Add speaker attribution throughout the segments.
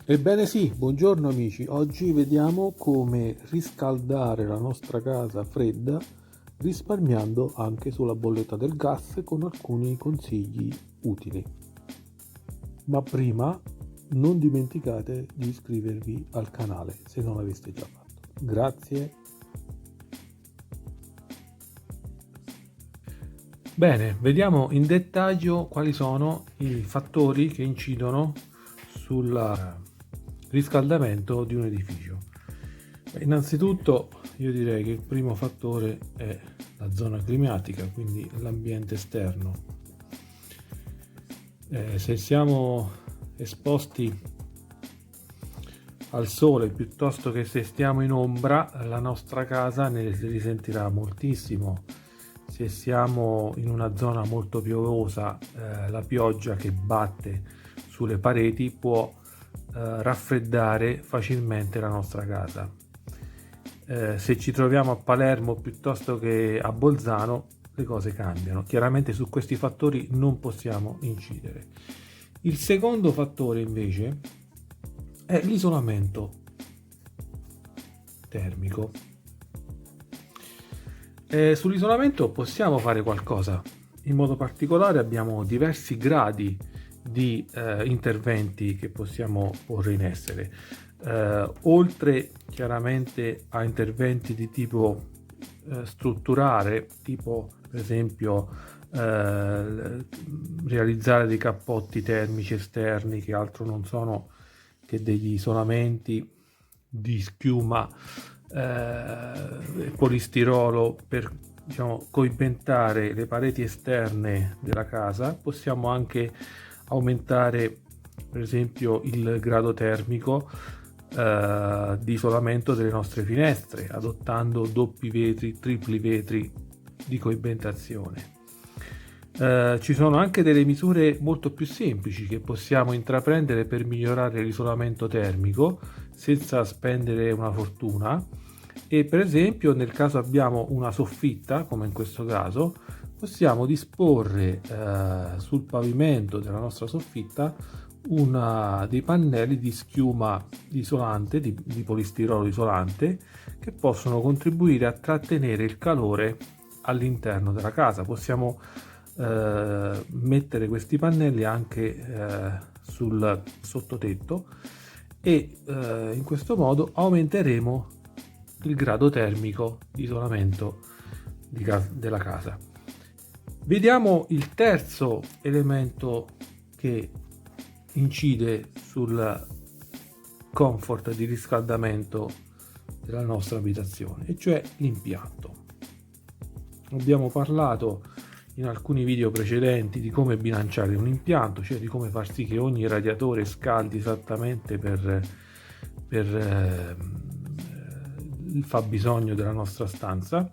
Speaker 1: Ebbene sì, buongiorno amici, oggi vediamo come riscaldare la nostra casa fredda risparmiando anche sulla bolletta del gas con alcuni consigli utili. Ma prima non dimenticate di iscrivervi al canale se non l'aveste già fatto. Grazie. Bene, vediamo in dettaglio quali sono i fattori che incidono sul riscaldamento di un edificio. Innanzitutto io direi che il primo fattore è la zona climatica, quindi l'ambiente esterno. Se siamo esposti al sole piuttosto che se stiamo in ombra, la nostra casa ne risentirà moltissimo. Se siamo in una zona molto piovosa, la pioggia che batte sulle pareti può raffreddare facilmente la nostra casa. Se ci troviamo a Palermo piuttosto che a Bolzano, le cose cambiano. Chiaramente su questi fattori non possiamo incidere. Il secondo fattore invece è l'isolamento termico. Sull'isolamento possiamo fare qualcosa. In modo particolare abbiamo diversi gradi di interventi che possiamo porre in essere. Oltre chiaramente a interventi di tipo strutturale, tipo per esempio realizzare dei cappotti termici esterni che altro non sono che degli isolamenti di schiuma polistirolo per, diciamo, coibentare le pareti esterne della casa. Possiamo anche aumentare per esempio il grado termico di isolamento delle nostre finestre, adottando doppi vetri, tripli vetri di coibentazione. Ci sono anche delle misure molto più semplici che possiamo intraprendere per migliorare l'isolamento termico senza spendere una fortuna, e per esempio nel caso abbiamo una soffitta, come in questo caso, possiamo disporre sul pavimento della nostra soffitta dei pannelli di schiuma isolante, di polistirolo isolante, che possono contribuire a trattenere il calore all'interno della casa. Possiamo mettere questi pannelli anche sul sottotetto e in questo modo aumenteremo il grado termico di isolamento della casa. Vediamo il terzo elemento che incide sul comfort di riscaldamento della nostra abitazione, e cioè l'impianto. Abbiamo parlato in alcuni video precedenti di come bilanciare un impianto, cioè di come far sì che ogni radiatore scaldi esattamente per il fabbisogno della nostra stanza.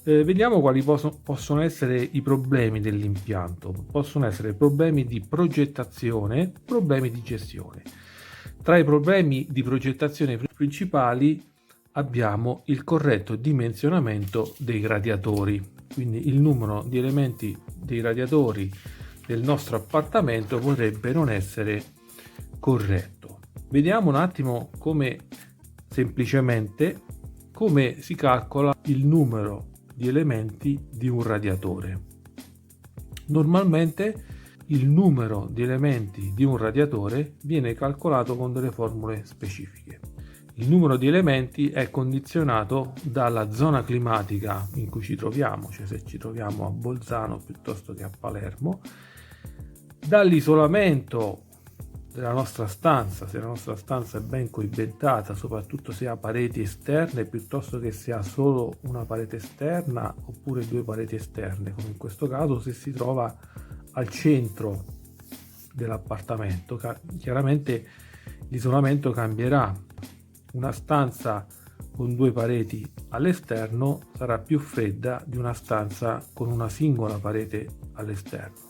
Speaker 1: Vediamo quali possono essere i problemi dell'impianto. Possono essere problemi di progettazione, problemi di gestione. Tra i problemi di progettazione principali abbiamo il corretto dimensionamento dei radiatori. Quindi il numero di elementi dei radiatori del nostro appartamento potrebbe non essere corretto. Vediamo un attimo semplicemente come si calcola il numero di elementi di un radiatore. Normalmente il numero di elementi di un radiatore viene calcolato con delle formule specifiche. Il numero di elementi è condizionato dalla zona climatica in cui ci troviamo, cioè se ci troviamo a Bolzano piuttosto che a Palermo, dall'isolamento della nostra stanza, se la nostra stanza è ben coibentata, soprattutto se ha pareti esterne piuttosto che se ha solo una parete esterna oppure due pareti esterne, come in questo caso se si trova al centro dell'appartamento. Chiaramente l'isolamento cambierà. Una stanza con due pareti all'esterno sarà più fredda di una stanza con una singola parete all'esterno.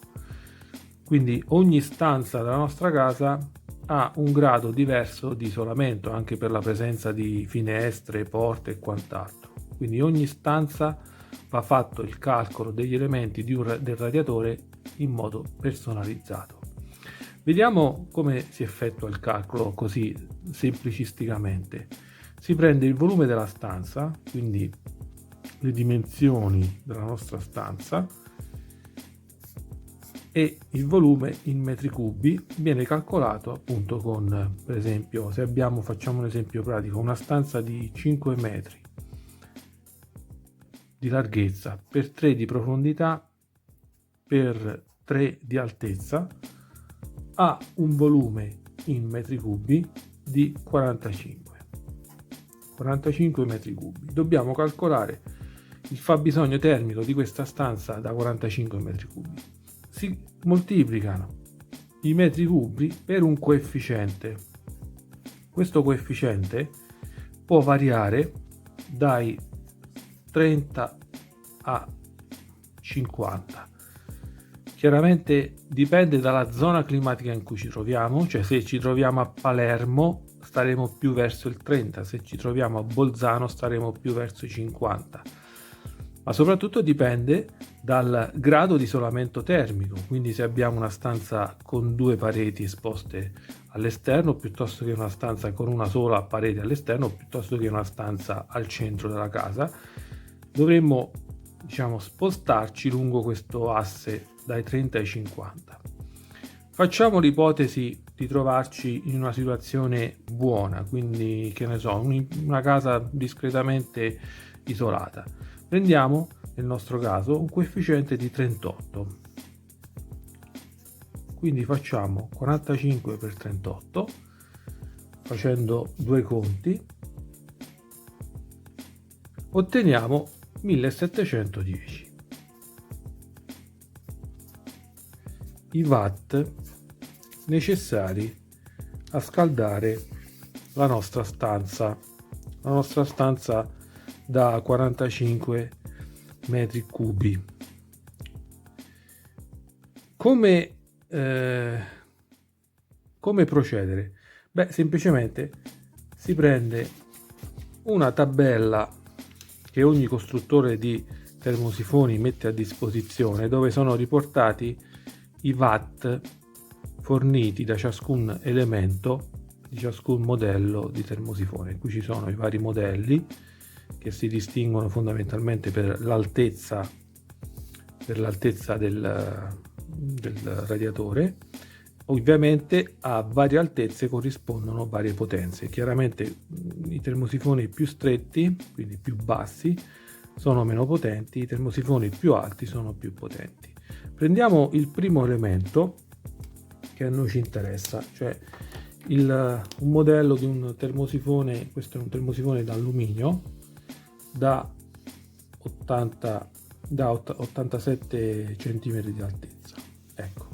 Speaker 1: Quindi ogni stanza della nostra casa ha un grado diverso di isolamento, anche per la presenza di finestre, porte e quant'altro. Quindi ogni stanza va fatto il calcolo degli elementi del radiatore in modo personalizzato. Vediamo come si effettua il calcolo così semplicisticamente. Si prende il volume della stanza, quindi le dimensioni della nostra stanza, e il volume in metri cubi viene calcolato appunto con, per esempio, se facciamo un esempio pratico, una stanza di 5 metri di larghezza per 3 di profondità per 3 di altezza, ha un volume in metri cubi di 45 metri cubi. Dobbiamo calcolare il fabbisogno termico di questa stanza da 45 metri cubi. Si moltiplicano i metri cubi per un coefficiente. Questo coefficiente può variare dai 30 a 50. Chiaramente dipende dalla zona climatica in cui ci troviamo, cioè se ci troviamo a Palermo staremo più verso il 30, se ci troviamo a Bolzano staremo più verso i 50. Ma soprattutto dipende dal grado di isolamento termico, quindi se abbiamo una stanza con 2 pareti esposte all'esterno piuttosto che una stanza con una sola parete all'esterno, piuttosto che una stanza al centro della casa, dovremmo spostarci lungo questo asse dai 30 ai 50. Facciamo l'ipotesi di trovarci in una situazione buona, quindi che ne so, una casa discretamente isolata. Prendiamo nel nostro caso un coefficiente di 38, quindi facciamo 45 per 38, facendo due conti otteniamo 1710 i watt necessari a scaldare la nostra stanza da 45 metri cubi. Come procedere? Beh, semplicemente si prende una tabella che ogni costruttore di termosifoni mette a disposizione, dove sono riportati i watt forniti da ciascun elemento di ciascun modello di termosifone. Qui ci sono i vari modelli che si distinguono fondamentalmente per l'altezza del radiatore. Ovviamente a varie altezze corrispondono varie potenze. Chiaramente i termosifoni più stretti, quindi più bassi, sono meno potenti, i termosifoni più alti sono più potenti. Prendiamo il primo elemento che a noi ci interessa, cioè un modello di un termosifone. Questo è un termosifone d'alluminio da 87 cm di altezza. Ecco,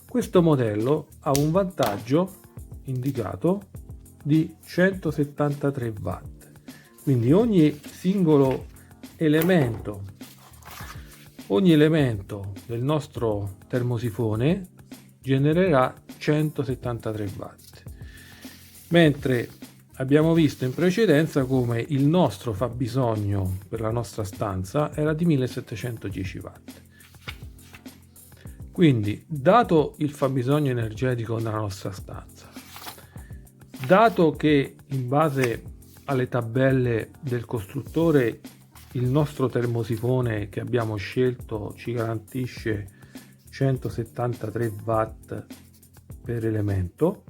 Speaker 1: questo modello ha un vantaggio indicato di 173 watt, quindi ogni elemento del nostro termosifone genererà 173 watt, mentre abbiamo visto in precedenza come il nostro fabbisogno per la nostra stanza era di 1710 watt. Quindi, dato il fabbisogno energetico nella nostra stanza, dato che in base alle tabelle del costruttore il nostro termosifone che abbiamo scelto ci garantisce 173 watt per elemento,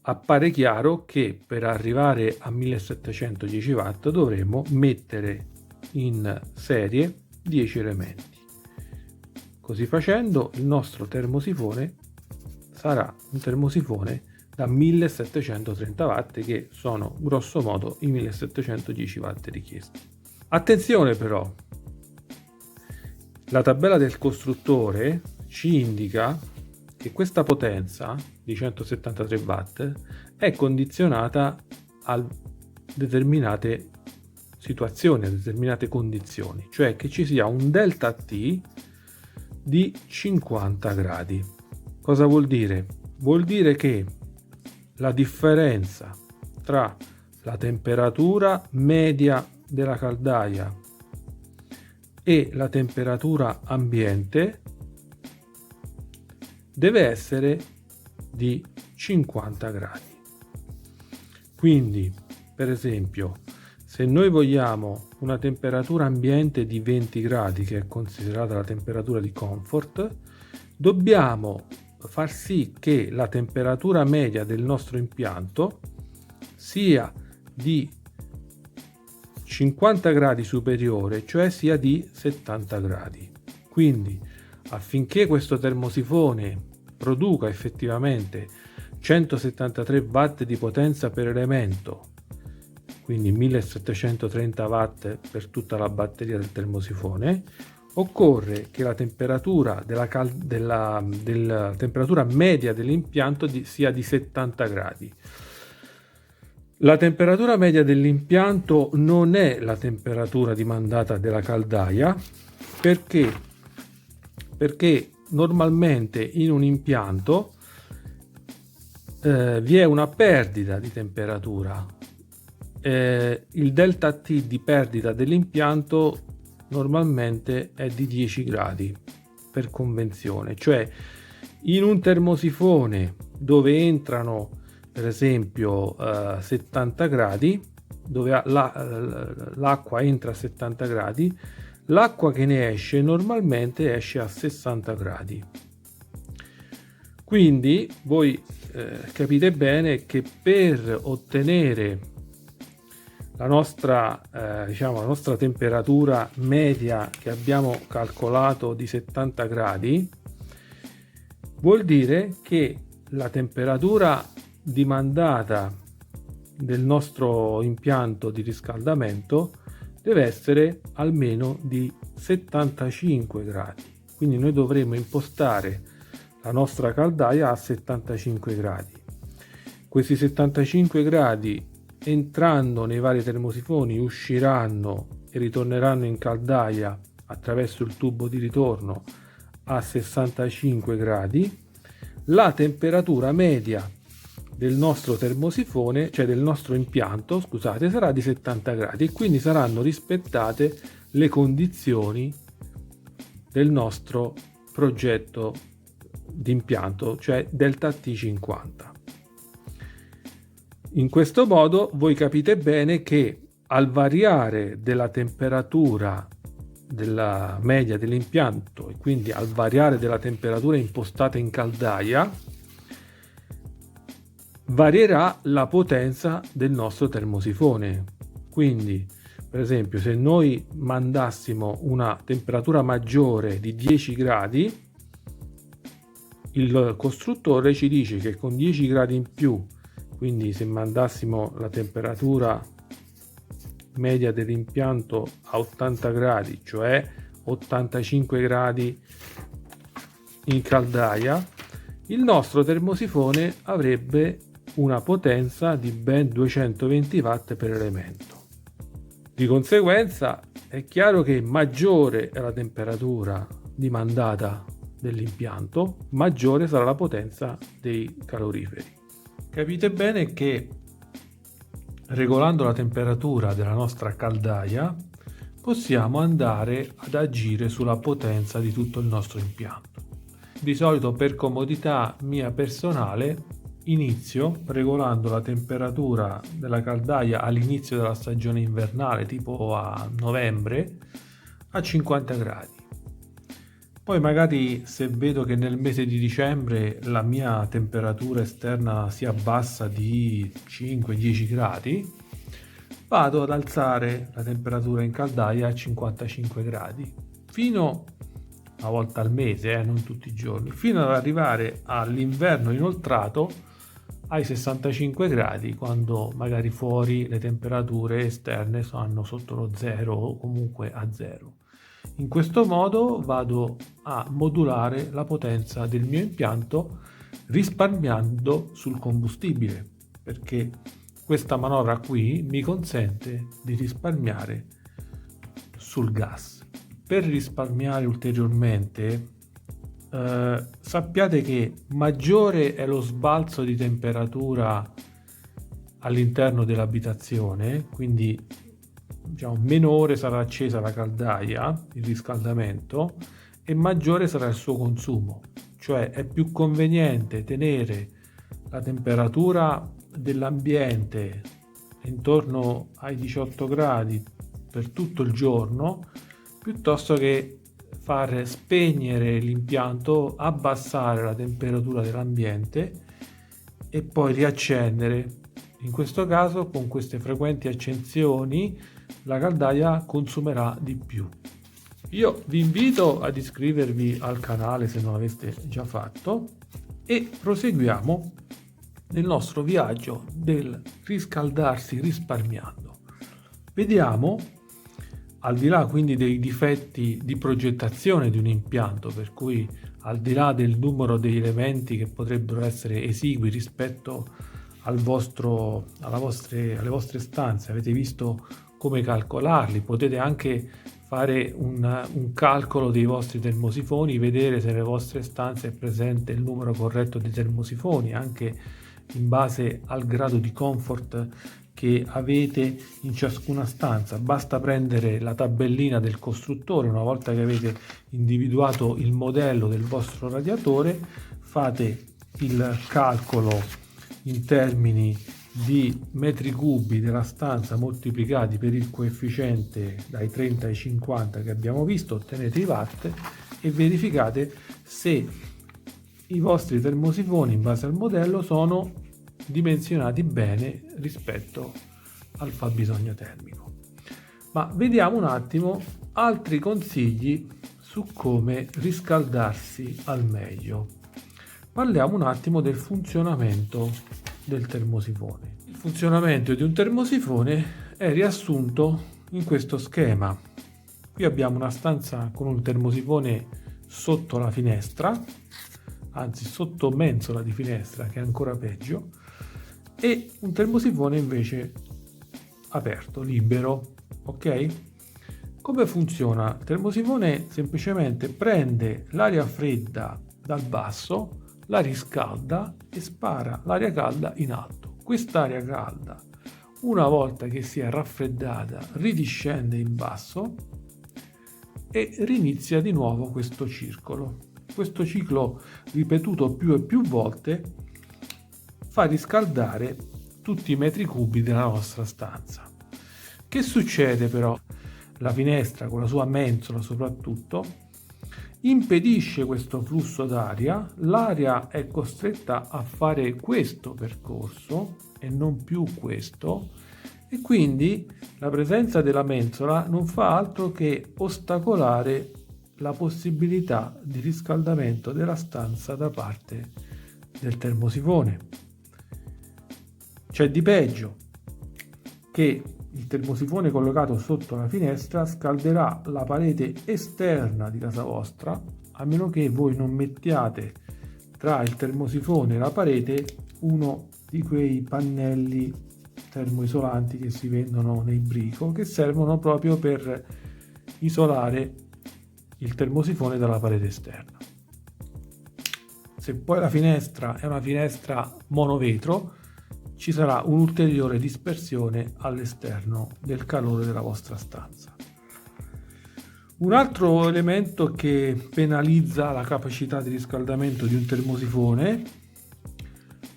Speaker 1: appare chiaro che per arrivare a 1710 watt dovremo mettere in serie 10 elementi. Così facendo il nostro termosifone sarà un termosifone da 1730 watt, che sono grosso modo i 1710 watt richiesti. Attenzione però, la tabella del costruttore ci indica che questa potenza di 173 watt è condizionata a determinate situazioni, a determinate condizioni, cioè che ci sia un delta T di 50 gradi. Cosa vuol dire? Vuol dire che la differenza tra la temperatura media della caldaia e la temperatura ambiente deve essere di 50 gradi. Quindi, per esempio, se noi vogliamo una temperatura ambiente di 20 gradi, che è considerata la temperatura di comfort, dobbiamo far sì che la temperatura media del nostro impianto sia di 50 gradi superiore, cioè sia di 70 gradi. Quindi, affinché questo termosifone produca effettivamente 173 watt di potenza per elemento, quindi 1730 watt per tutta la batteria del termosifone, occorre che la temperatura della temperatura media dell'impianto sia di 70 gradi. La temperatura media dell'impianto non è la temperatura dimandata della caldaia, perché normalmente in un impianto vi è una perdita di temperatura. Il delta T di perdita dell'impianto normalmente è di 10 gradi per convenzione, cioè in un termosifone dove entrano per esempio 70 gradi, dove l'acqua entra a 70 gradi, l'acqua che ne esce normalmente esce a 60 gradi. Quindi voi capite bene che per ottenere la nostra temperatura media che abbiamo calcolato di 70 gradi, vuol dire che la temperatura dimandata del nostro impianto di riscaldamento deve essere almeno di 75 gradi. Quindi noi dovremo impostare la nostra caldaia a 75 gradi. Questi 75 gradi, entrando nei vari termosifoni, usciranno e ritorneranno in caldaia attraverso il tubo di ritorno a 65 gradi. La temperatura media del nostro termosifone, cioè del nostro impianto, scusate, sarà di 70 gradi, e quindi saranno rispettate le condizioni del nostro progetto di impianto, cioè delta T50. In questo modo voi capite bene che al variare della temperatura della media dell'impianto e quindi al variare della temperatura impostata in caldaia, varierà la potenza del nostro termosifone. Quindi, per esempio, se noi mandassimo una temperatura maggiore di 10 gradi, il costruttore ci dice che con 10 gradi in più, quindi se mandassimo la temperatura media dell'impianto a 80 gradi, cioè 85 gradi in caldaia, il nostro termosifone avrebbe una potenza di ben 220 watt per elemento. Di conseguenza è chiaro che maggiore è la temperatura dimandata dell'impianto, maggiore sarà la potenza dei caloriferi. Capite bene che regolando la temperatura della nostra caldaia possiamo andare ad agire sulla potenza di tutto il nostro impianto. Di solito, per comodità mia personale, inizio regolando la temperatura della caldaia all'inizio della stagione invernale, tipo a novembre, a 50 gradi. Poi magari, se vedo che nel mese di dicembre la mia temperatura esterna si abbassa di 5-10 gradi, vado ad alzare la temperatura in caldaia a 55 gradi, fino una volta al mese, non tutti i giorni, fino ad arrivare all'inverno inoltrato ai 65 gradi, quando magari fuori le temperature esterne sono sotto lo zero o comunque a zero. In questo modo vado a modulare la potenza del mio impianto risparmiando sul combustibile, perché questa manovra qui mi consente di risparmiare sul gas. Per risparmiare ulteriormente, sappiate che maggiore è lo sbalzo di temperatura all'interno dell'abitazione, quindi meno ore sarà accesa la caldaia, il riscaldamento, e maggiore sarà il suo consumo, cioè è più conveniente tenere la temperatura dell'ambiente intorno ai 18 gradi per tutto il giorno, piuttosto che far spegnere l'impianto, abbassare la temperatura dell'ambiente e poi riaccendere. In questo caso, con queste frequenti accensioni, la caldaia consumerà di più. Io vi invito ad iscrivervi al canale se non l'aveste già fatto e proseguiamo nel nostro viaggio del riscaldarsi risparmiando. Vediamo, al di là quindi dei difetti di progettazione di un impianto, per cui al di là del numero degli elementi che potrebbero essere esigui rispetto alle vostre stanze, avete visto come calcolarli, potete anche fare un calcolo dei vostri termosifoni, vedere se nelle vostre stanze è presente il numero corretto di termosifoni, anche in base al grado di comfort che avete in ciascuna stanza. Basta prendere la tabellina del costruttore, una volta che avete individuato il modello del vostro radiatore, fate il calcolo in termini di metri cubi della stanza moltiplicati per il coefficiente dai 30 ai 50 che abbiamo visto, ottenete i watt e verificate se i vostri termosifoni in base al modello sono dimensionati bene rispetto al fabbisogno termico. Ma vediamo un attimo altri consigli su come riscaldarsi al meglio. Parliamo un attimo del funzionamento del termosifone. Il funzionamento di un termosifone è riassunto in questo schema. Qui abbiamo una stanza con un termosifone sotto la finestra, anzi sotto mensola di finestra, che è ancora peggio, e un termosifone invece aperto, libero. Ok? Come funziona? Il termosifone semplicemente prende l'aria fredda dal basso, la riscalda e spara l'aria calda in alto. Quest'aria calda, una volta che si è raffreddata, ridiscende in basso e rinizia di nuovo questo circolo. Questo ciclo ripetuto più e più volte fa riscaldare tutti i metri cubi della nostra stanza. Che succede però? La finestra, con la sua mensola soprattutto, impedisce questo flusso d'aria, l'aria è costretta a fare questo percorso e non più questo, e quindi la presenza della mensola non fa altro che ostacolare la possibilità di riscaldamento della stanza da parte del termosifone. C'è di peggio, che il termosifone collocato sotto la finestra scalderà la parete esterna di casa vostra, a meno che voi non mettiate tra il termosifone e la parete uno di quei pannelli termoisolanti che si vendono nei Brico, che servono proprio per isolare il termosifone dalla parete esterna. Se poi la finestra è una finestra monovetro, ci sarà un'ulteriore dispersione all'esterno del calore della vostra stanza. Un altro elemento che penalizza la capacità di riscaldamento di un termosifone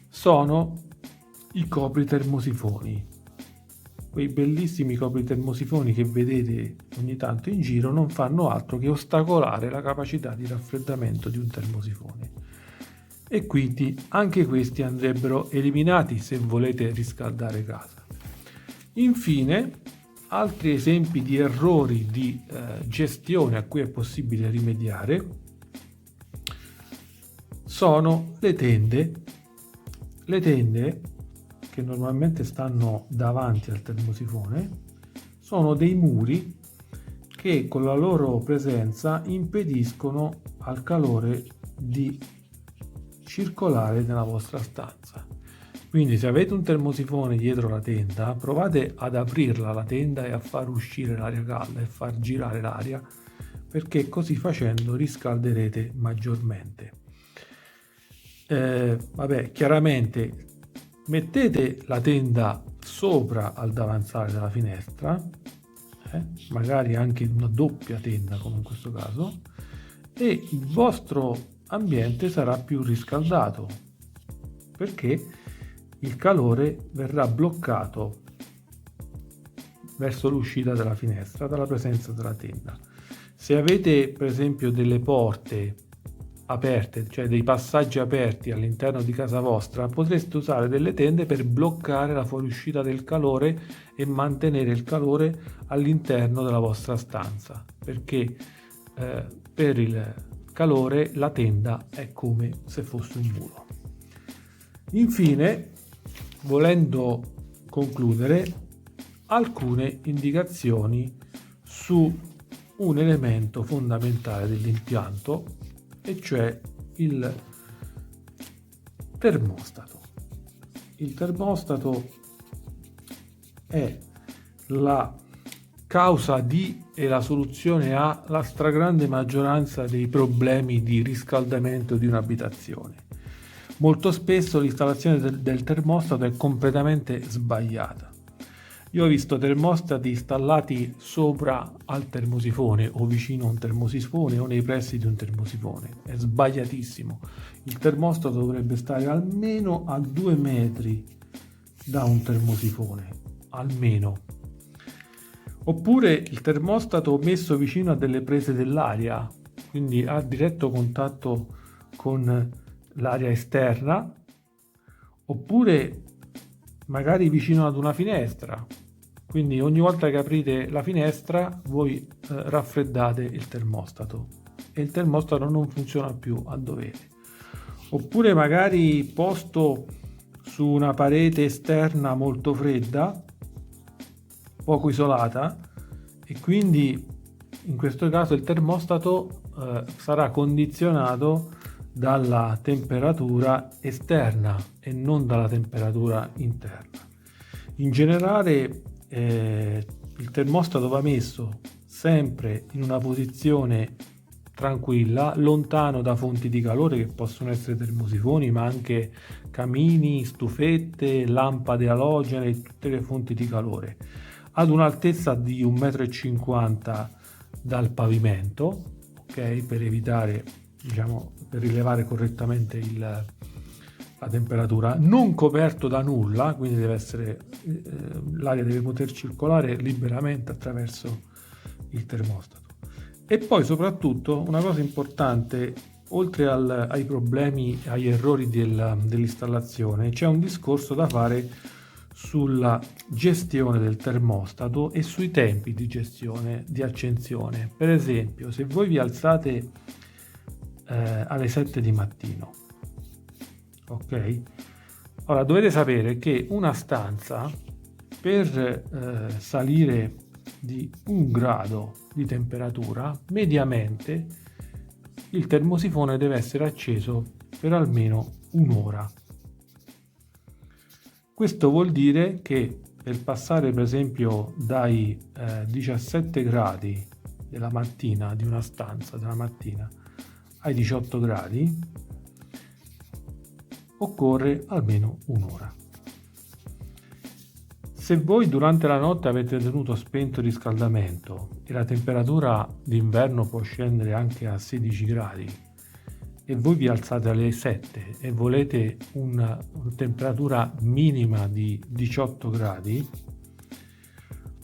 Speaker 1: sono i copritermosifoni. Quei bellissimi copritermosifoni che vedete ogni tanto in giro non fanno altro che ostacolare la capacità di raffreddamento di un termosifone. E quindi anche questi andrebbero eliminati se volete riscaldare casa. Infine, altri esempi di errori di gestione a cui è possibile rimediare sono le tende. Le tende, che normalmente stanno davanti al termosifone, sono dei muri che con la loro presenza impediscono al calore di circolare nella vostra stanza. Quindi se avete un termosifone dietro la tenda, provate ad aprirla la tenda e a far uscire l'aria calda e far girare l'aria, perché così facendo riscalderete maggiormente. Chiaramente mettete la tenda sopra al davanzale della finestra, magari anche una doppia tenda come in questo caso, e il vostro ambiente sarà più riscaldato, perché il calore verrà bloccato verso l'uscita della finestra dalla presenza della tenda. Se avete per esempio delle porte aperte, cioè dei passaggi aperti all'interno di casa vostra, potreste usare delle tende per bloccare la fuoriuscita del calore e mantenere il calore all'interno della vostra stanza, perché per il calore la tenda è come se fosse un muro. Infine, volendo concludere, alcune indicazioni su un elemento fondamentale dell'impianto, e cioè il termostato. Il termostato è la causa di e la soluzione alla stragrande maggioranza dei problemi di riscaldamento di un'abitazione. Molto spesso l'installazione del termostato è completamente sbagliata. Io ho visto termostati installati sopra al termosifone o vicino a un termosifone o nei pressi di un termosifone. È sbagliatissimo. Il termostato dovrebbe stare almeno a 2 metri da un termosifone, almeno. Oppure il termostato messo vicino a delle prese dell'aria, quindi a diretto contatto con l'aria esterna, oppure magari vicino ad una finestra, quindi ogni volta che aprite la finestra voi raffreddate il termostato e il termostato non funziona più a dovere. Oppure magari posto su una parete esterna molto fredda, poco isolata, e quindi in questo caso il termostato sarà condizionato dalla temperatura esterna e non dalla temperatura interna. In generale il termostato va messo sempre in una posizione tranquilla, lontano da fonti di calore che possono essere termosifoni, ma anche camini, stufette, lampade alogene e tutte le fonti di calore, ad un'altezza di 1,50 m dal pavimento, ok, per evitare, per rilevare correttamente la temperatura, non coperto da nulla, quindi deve essere l'aria deve poter circolare liberamente attraverso il termostato. E poi soprattutto una cosa importante, oltre ai problemi, agli errori dell'installazione, c'è un discorso da fare sulla gestione del termostato e sui tempi di gestione di accensione. Per esempio, se voi vi alzate alle 7 di mattino, ok? Ora dovete sapere che una stanza per salire di 1 grado di temperatura, mediamente il termosifone deve essere acceso per almeno un'ora. Questo vuol dire che per passare per esempio dai 17 gradi della mattina di una stanza della mattina ai 18 gradi occorre almeno un'ora. Se voi durante la notte avete tenuto spento il riscaldamento e la temperatura d'inverno può scendere anche a 16 gradi e voi vi alzate alle 7 e volete una temperatura minima di 18 gradi,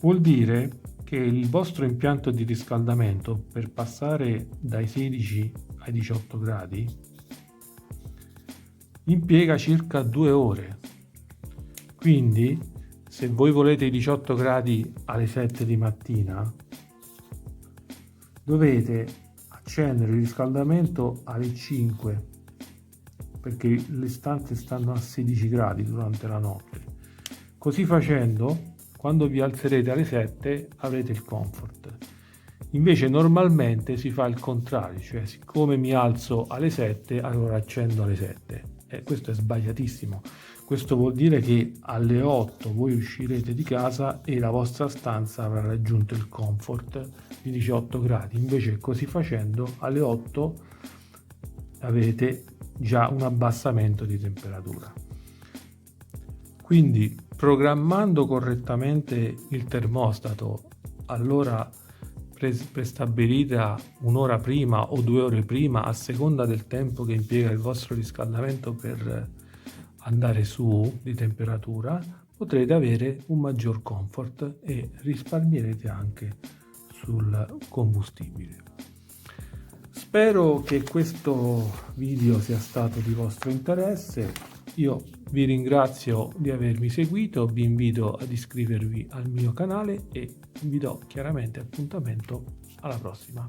Speaker 1: vuol dire che il vostro impianto di riscaldamento per passare dai 16 ai 18 gradi impiega circa 2 ore. Quindi se voi volete i 18 gradi alle 7 di mattina, dovete accendere il riscaldamento alle 5, perché le stanze stanno a 16 gradi durante la notte. Così facendo, quando vi alzerete alle 7 avrete il comfort. Invece normalmente si fa il contrario, cioè siccome mi alzo alle 7 allora accendo alle 7. Questo è sbagliatissimo. Questo vuol dire che alle 8 voi uscirete di casa e la vostra stanza avrà raggiunto il comfort di 18 gradi. Invece così facendo alle 8 avete già un abbassamento di temperatura. Quindi programmando correttamente il termostato all'ora prestabilita un'ora prima o 2 ore prima, a seconda del tempo che impiega il vostro riscaldamento per andare su di temperatura, potrete avere un maggior comfort e risparmierete anche sul combustibile. Spero che questo video sia stato di vostro interesse. Io vi ringrazio di avermi seguito, vi invito ad iscrivervi al mio canale e vi do chiaramente appuntamento alla prossima.